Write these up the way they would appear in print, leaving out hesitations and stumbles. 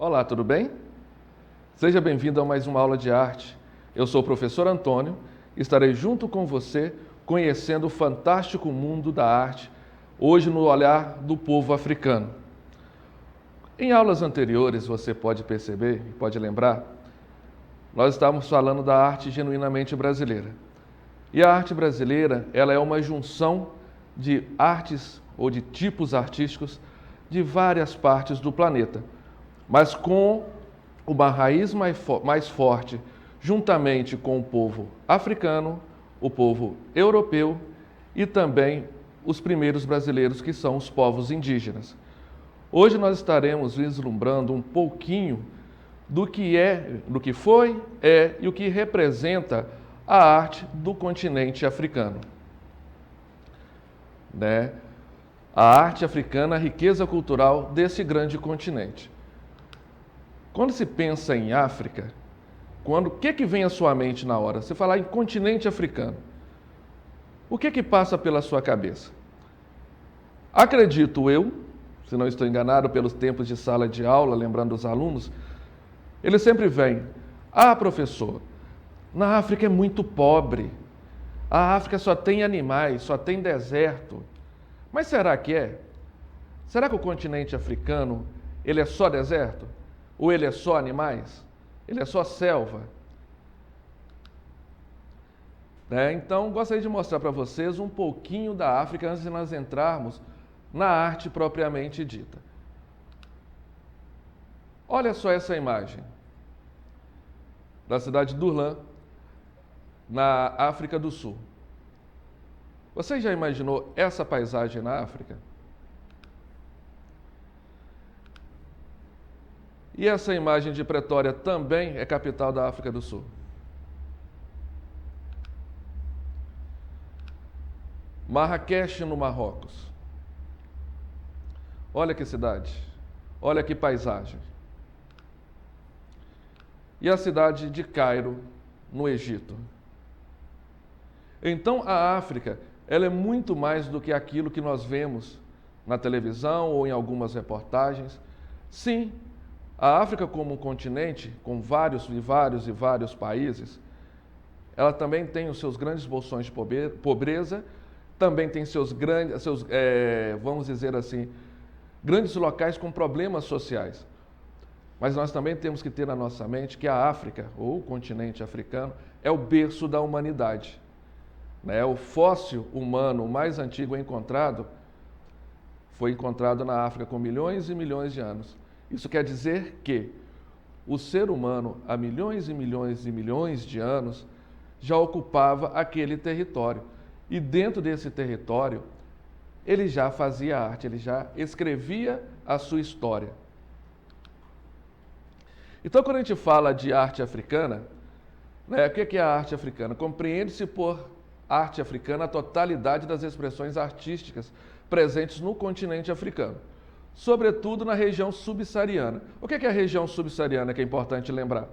Olá, tudo bem? Seja bem-vindo a mais uma aula de arte. Eu sou o professor Antônio e estarei junto com você conhecendo o fantástico mundo da arte, hoje no olhar do povo africano. Em aulas anteriores, você pode perceber e pode lembrar, nós estávamos falando da arte genuinamente brasileira. E a arte brasileira, ela é uma junção de artes ou de tipos artísticos de várias partes do planeta, mas com uma raiz mais forte, juntamente com o povo africano, o povo europeu e também os primeiros brasileiros, que são os povos indígenas. Hoje nós estaremos vislumbrando um pouquinho do que foi, é e o que representa a arte do continente africano. A arte africana, a riqueza cultural desse grande continente. Quando se pensa em África, o que vem à sua mente na hora? Você falar em continente africano, o que passa pela sua cabeça? Acredito eu, se não estou enganado pelos tempos de sala de aula, lembrando os alunos, ele sempre vem: professor, na África é muito pobre, a África só tem animais, só tem deserto. Mas será que é? Será que o continente africano, ele é só deserto? Ou ele é só animais? Ele é só selva? Então, gostaria de mostrar para vocês um pouquinho da África antes de nós entrarmos na arte propriamente dita. Olha só essa imagem da cidade de Durban, na África do Sul. Você já imaginou essa paisagem na África? E essa imagem de Pretória também é capital da África do Sul. Marrakech, no Marrocos. Olha que cidade, olha que paisagem. E a cidade de Cairo, no Egito. Então, a África, ela é muito mais do que aquilo que nós vemos na televisão ou em algumas reportagens. Sim, a África como um continente, com vários países, ela também tem os seus grandes bolsões de pobreza, também tem vamos dizer assim, grandes locais com problemas sociais. Mas nós também temos que ter na nossa mente que a África, ou o continente africano, é o berço da humanidade. O fóssil humano mais antigo encontrado foi encontrado na África com milhões e milhões de anos. Isso quer dizer que o ser humano, há milhões e milhões e milhões de anos, já ocupava aquele território. E dentro desse território, ele já fazia arte, ele já escrevia a sua história. Então, quando a gente fala de arte africana, o que é a arte africana? Compreende-se por arte africana a totalidade das expressões artísticas presentes no continente africano, sobretudo na região subsaariana. O que é a região subsaariana, que é importante lembrar?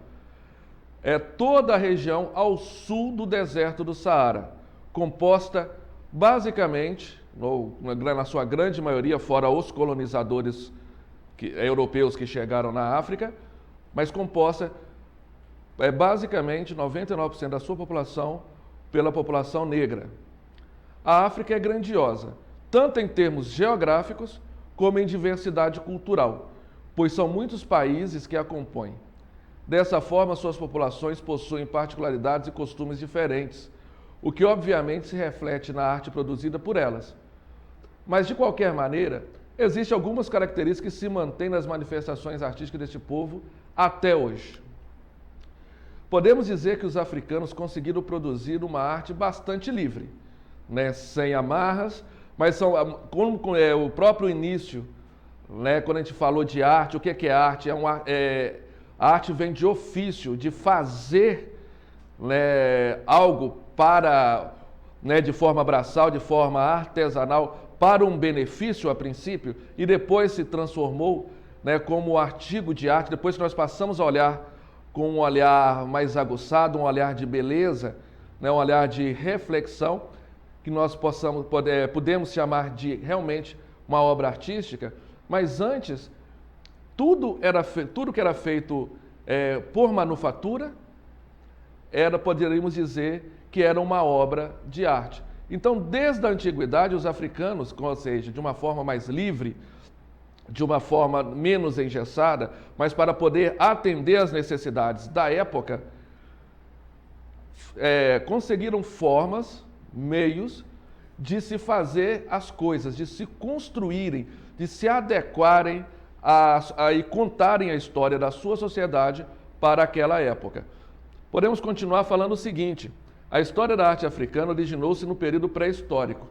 É toda a região ao sul do deserto do Saara, composta basicamente, na sua grande maioria, fora os colonizadores europeus que chegaram na África, mas composta basicamente 99% da sua população pela população negra. A África é grandiosa, tanto em termos geográficos como em diversidade cultural, pois são muitos países que a compõem. Dessa forma, suas populações possuem particularidades e costumes diferentes, o que obviamente se reflete na arte produzida por elas. Mas, de qualquer maneira, existem algumas características que se mantêm nas manifestações artísticas deste povo até hoje. Podemos dizer que os africanos conseguiram produzir uma arte bastante livre, sem amarras, mas como o próprio início, quando a gente falou de arte, o que é arte? A arte vem de ofício, de fazer algo de forma braçal, de forma artesanal, para um benefício a princípio, e depois se transformou como artigo de arte. Depois que nós passamos a olhar com um olhar mais aguçado, um olhar de beleza, um olhar de reflexão, que nós podemos chamar de realmente uma obra artística. Mas antes, tudo que era feito por manufatura, poderíamos dizer que era uma obra de arte. Então, desde a antiguidade, os africanos, ou seja, de uma forma mais livre, de uma forma menos engessada, mas para poder atender às necessidades da época, conseguiram formas, meios de se fazer as coisas, de se construírem, de se adequarem e contarem a história da sua sociedade para aquela época. Podemos continuar falando o seguinte: a história da arte africana originou-se no período pré-histórico,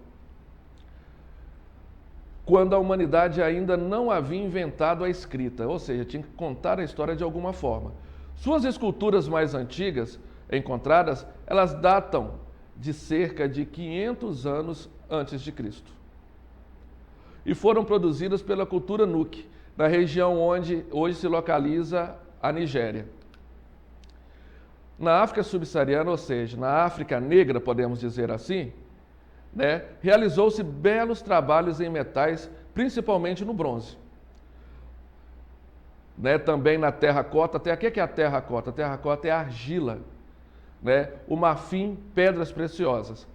quando a humanidade ainda não havia inventado a escrita, ou seja, tinha que contar a história de alguma forma. Suas esculturas mais antigas encontradas, elas datam de cerca de 500 anos antes de Cristo. E foram produzidas pela cultura Nuque, na região onde hoje se localiza a Nigéria. Na África subsaariana, ou seja, na África negra, podemos dizer assim, realizou-se belos trabalhos em metais, principalmente no bronze. Também na terracota. O que é a terracota? A terracota é a argila, o marfim, pedras preciosas.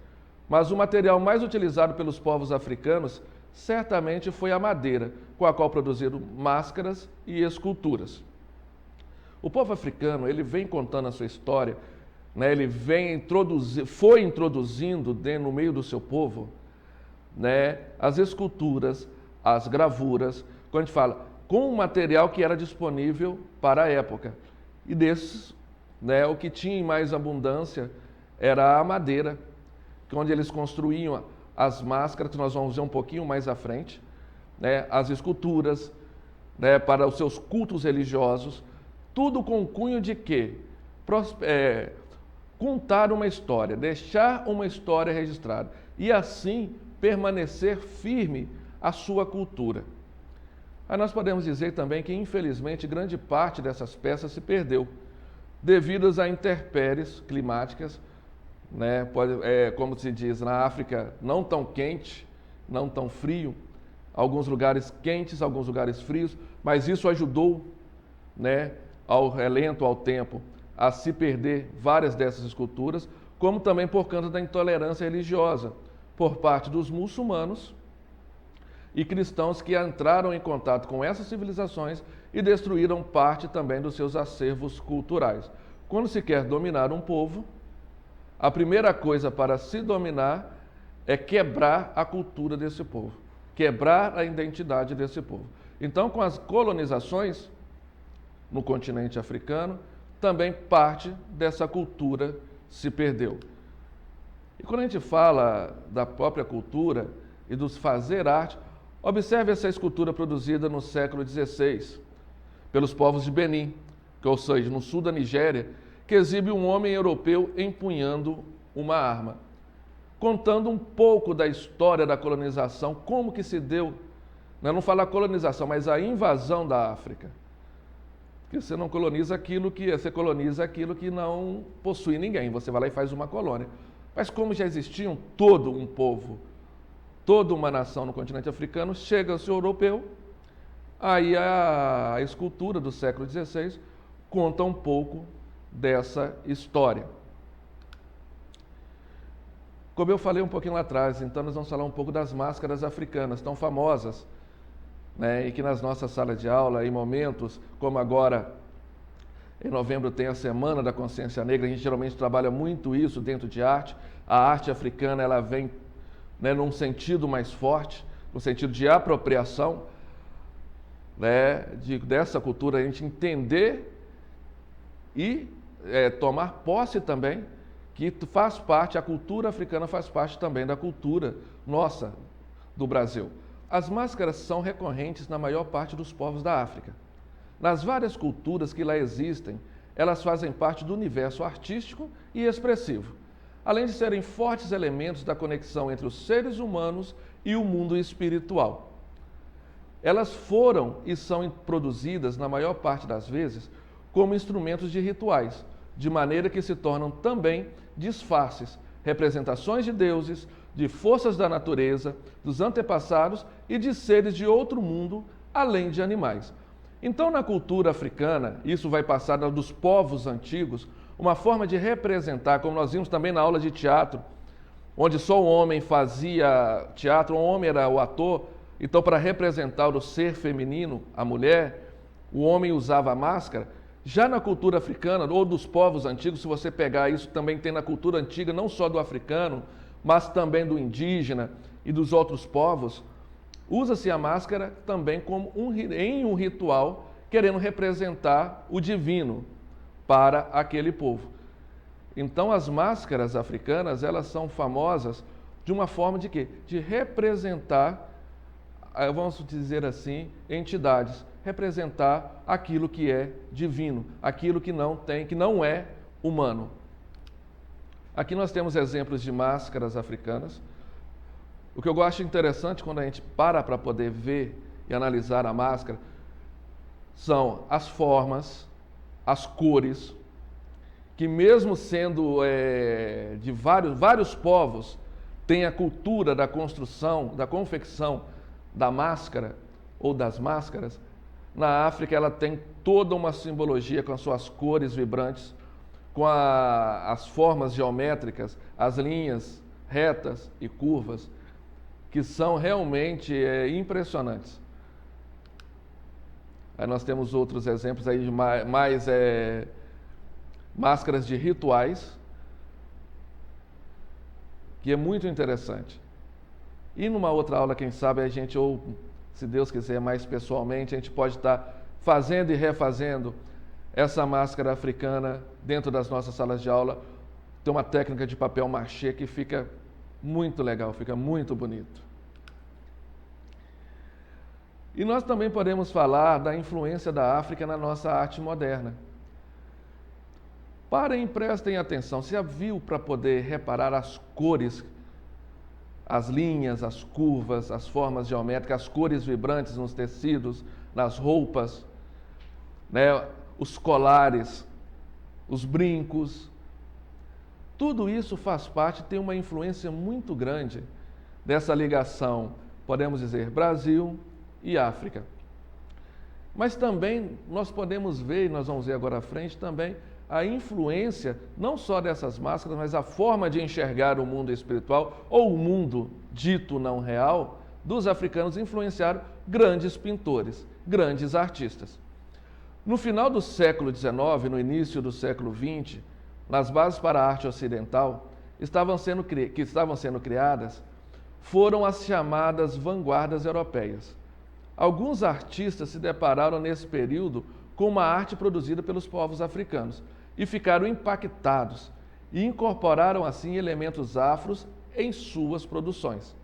Mas o material mais utilizado pelos povos africanos certamente foi a madeira, com a qual produziram máscaras e esculturas. O povo africano, ele vem contando a sua história, ele foi introduzindo no meio do seu povo, as esculturas, as gravuras, quando a gente fala, com o material que era disponível para a época. E desses, o que tinha em mais abundância era a madeira, onde eles construíam as máscaras, que nós vamos ver um pouquinho mais à frente, as esculturas, para os seus cultos religiosos, tudo com o cunho de quê? Contar uma história, deixar uma história registrada e assim permanecer firme a sua cultura. Aí nós podemos dizer também que, infelizmente, grande parte dessas peças se perdeu devido a intempéries climáticas, como se diz, na África não tão quente, não tão frio, alguns lugares quentes, alguns lugares frios, mas isso ajudou, ao relento, ao tempo, a se perder várias dessas esculturas, como também por conta da intolerância religiosa por parte dos muçulmanos e cristãos que entraram em contato com essas civilizações e destruíram parte também dos seus acervos culturais. Quando se quer dominar um povo, a primeira coisa para se dominar é quebrar a cultura desse povo, quebrar a identidade desse povo. Então, com as colonizações no continente africano, também parte dessa cultura se perdeu. E quando a gente fala da própria cultura e dos fazer arte, observe essa escultura produzida no século XVI pelos povos de Benin, ou seja, no sul da Nigéria, que exibe um homem europeu empunhando uma arma, contando um pouco da história da colonização, como que se deu, não falar colonização, mas a invasão da África. Porque você não coloniza você coloniza aquilo que não possui ninguém, você vai lá e faz uma colônia. Mas como já existiam todo um povo, toda uma nação no continente africano, chega-se o europeu, aí a escultura do século XVI conta um pouco dessa história. Como eu falei um pouquinho lá atrás, então nós vamos falar um pouco das máscaras africanas, tão famosas, e que nas nossas salas de aula, em momentos como agora, em novembro tem a Semana da Consciência Negra, a gente geralmente trabalha muito isso dentro de arte. A arte africana, ela vem num sentido mais forte, no sentido de apropriação, dessa cultura, a gente entender e tomar posse também, que faz parte, a cultura africana faz parte também da cultura nossa, do Brasil. As máscaras são recorrentes na maior parte dos povos da África. Nas várias culturas que lá existem, elas fazem parte do universo artístico e expressivo, além de serem fortes elementos da conexão entre os seres humanos e o mundo espiritual. Elas foram e são produzidas, na maior parte das vezes, como instrumentos de rituais, de maneira que se tornam também disfarces, representações de deuses, de forças da natureza, dos antepassados e de seres de outro mundo, além de animais. Então, na cultura africana, isso vai passar dos povos antigos, uma forma de representar, como nós vimos também na aula de teatro, onde só o homem fazia teatro, o homem era o ator. Então, para representar o ser feminino, a mulher, o homem usava a máscara. Já na cultura africana, ou dos povos antigos, se você pegar isso, também tem na cultura antiga, não só do africano, mas também do indígena e dos outros povos, usa-se a máscara também como em um ritual, querendo representar o divino para aquele povo. Então, as máscaras africanas, elas são famosas de uma forma de quê? De representar, vamos dizer assim, entidades, representar aquilo que é divino, aquilo que não é humano. Aqui nós temos exemplos de máscaras africanas. O que eu acho interessante quando a gente para poder ver e analisar a máscara são as formas, as cores, que mesmo sendo de vários povos, tem a cultura da construção, da confecção da máscara ou das máscaras. Na África ela tem toda uma simbologia com as suas cores vibrantes, com as formas geométricas, as linhas retas e curvas, que são realmente impressionantes. Aí nós temos outros exemplos aí de mais máscaras de rituais, que é muito interessante. E numa outra aula, quem sabe, a gente, ou se Deus quiser mais pessoalmente, a gente pode estar fazendo e refazendo essa máscara africana dentro das nossas salas de aula. Tem uma técnica de papel machê que fica muito legal, fica muito bonito. E nós também podemos falar da influência da África na nossa arte moderna. Parem e prestem atenção. Você já viu para poder reparar as cores, as linhas, as curvas, as formas geométricas, as cores vibrantes nos tecidos, nas roupas, né? Os colares, os brincos. Tudo isso faz parte, tem uma influência muito grande dessa ligação, podemos dizer, Brasil e África. Mas também nós podemos ver, e nós vamos ver agora à frente também, a influência não só dessas máscaras, mas a forma de enxergar o mundo espiritual ou o mundo dito não real dos africanos influenciaram grandes pintores, grandes artistas. No final do século XIX, no início do século XX, nas bases para a arte ocidental que estavam sendo criadas foram as chamadas vanguardas europeias. Alguns artistas se depararam nesse período com uma arte produzida pelos povos africanos e ficaram impactados e incorporaram assim elementos afros em suas produções.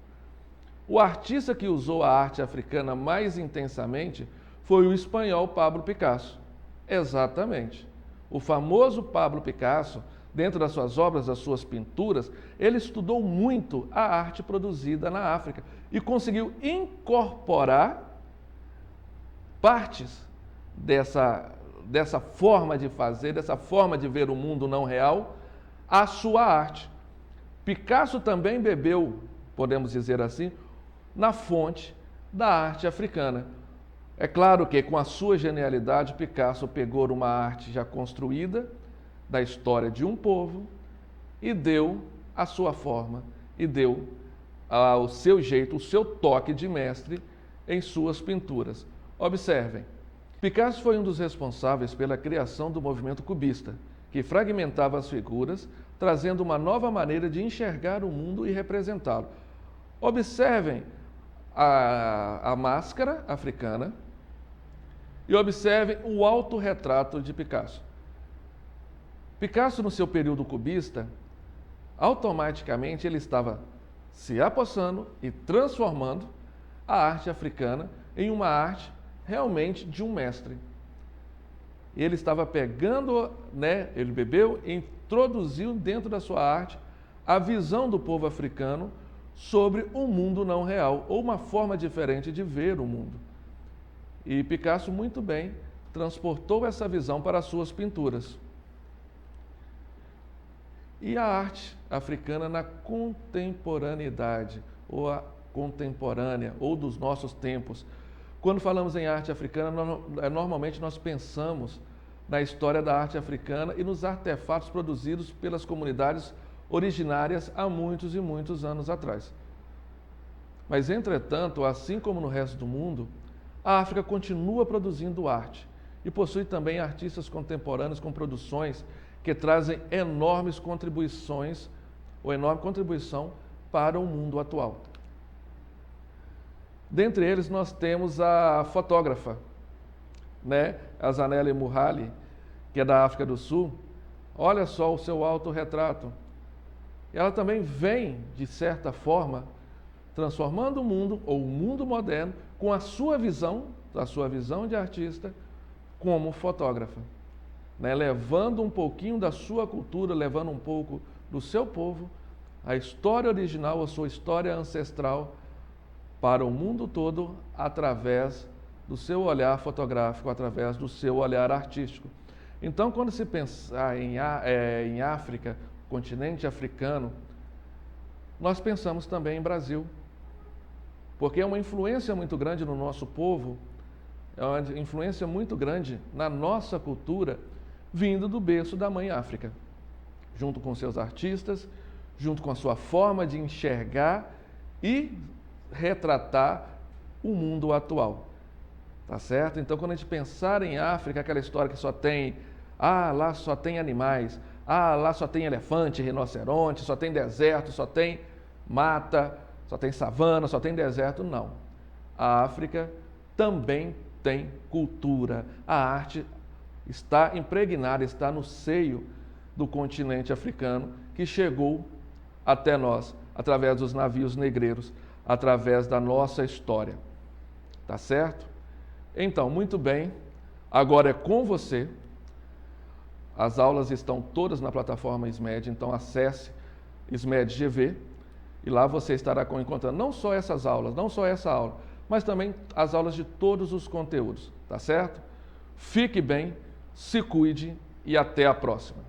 O artista que usou a arte africana mais intensamente foi o espanhol Pablo Picasso. Exatamente. O famoso Pablo Picasso, dentro das suas obras, das suas pinturas, ele estudou muito a arte produzida na África e conseguiu incorporar partes dessa forma de fazer, dessa forma de ver o mundo não real, à sua arte. Picasso também bebeu, podemos dizer assim, na fonte da arte africana. É claro que com a sua genialidade, Picasso pegou uma arte já construída da história de um povo e deu a sua forma, e deu o seu jeito, o seu toque de mestre em suas pinturas. Observem, Picasso foi um dos responsáveis pela criação do movimento cubista, que fragmentava as figuras, trazendo uma nova maneira de enxergar o mundo e representá-lo. Observem a máscara africana e observem o autorretrato de Picasso. Picasso, no seu período cubista, automaticamente ele estava se apossando e transformando a arte africana em uma arte realmente de um mestre. Ele estava pegando, ele bebeu e introduziu dentro da sua arte a visão do povo africano sobre um mundo não real, ou uma forma diferente de ver o mundo. E Picasso muito bem transportou essa visão para as suas pinturas. E a arte africana na contemporaneidade, ou a contemporânea, ou dos nossos tempos, Quando falamos em arte africana, normalmente nós pensamos na história da arte africana e nos artefatos produzidos pelas comunidades originárias há muitos e muitos anos atrás. Mas, entretanto, assim como no resto do mundo, a África continua produzindo arte e possui também artistas contemporâneos com produções que trazem enorme contribuição para o mundo atual. Dentre eles, nós temos a fotógrafa, a Zanele Muhali, que é da África do Sul. Olha só o seu autorretrato. Ela também vem, de certa forma, transformando o mundo, ou o mundo moderno, com a sua visão de artista, como fotógrafa. Levando um pouquinho da sua cultura, levando um pouco do seu povo, a história original, a sua história ancestral, para o mundo todo, através do seu olhar fotográfico, através do seu olhar artístico. Então, quando se pensar em África, continente africano, nós pensamos também em Brasil, porque é uma influência muito grande no nosso povo, é uma influência muito grande na nossa cultura, vindo do berço da Mãe África, junto com seus artistas, junto com a sua forma de enxergar e retratar o mundo atual. Tá certo? Então, quando a gente pensar em África, aquela história que só tem, lá só tem animais, lá só tem elefante, rinoceronte, só tem deserto, só tem mata, só tem savana, só tem deserto. Não. A África também tem cultura. A arte está impregnada, está no seio do continente africano, que chegou até nós, através dos navios negreiros, através da nossa história. Tá certo? Então, muito bem, agora é com você. As aulas estão todas na plataforma SMED, então acesse SMED GV e lá você estará encontrando não só essas aulas, não só essa aula, mas também as aulas de todos os conteúdos, tá certo? Fique bem, se cuide e até a próxima.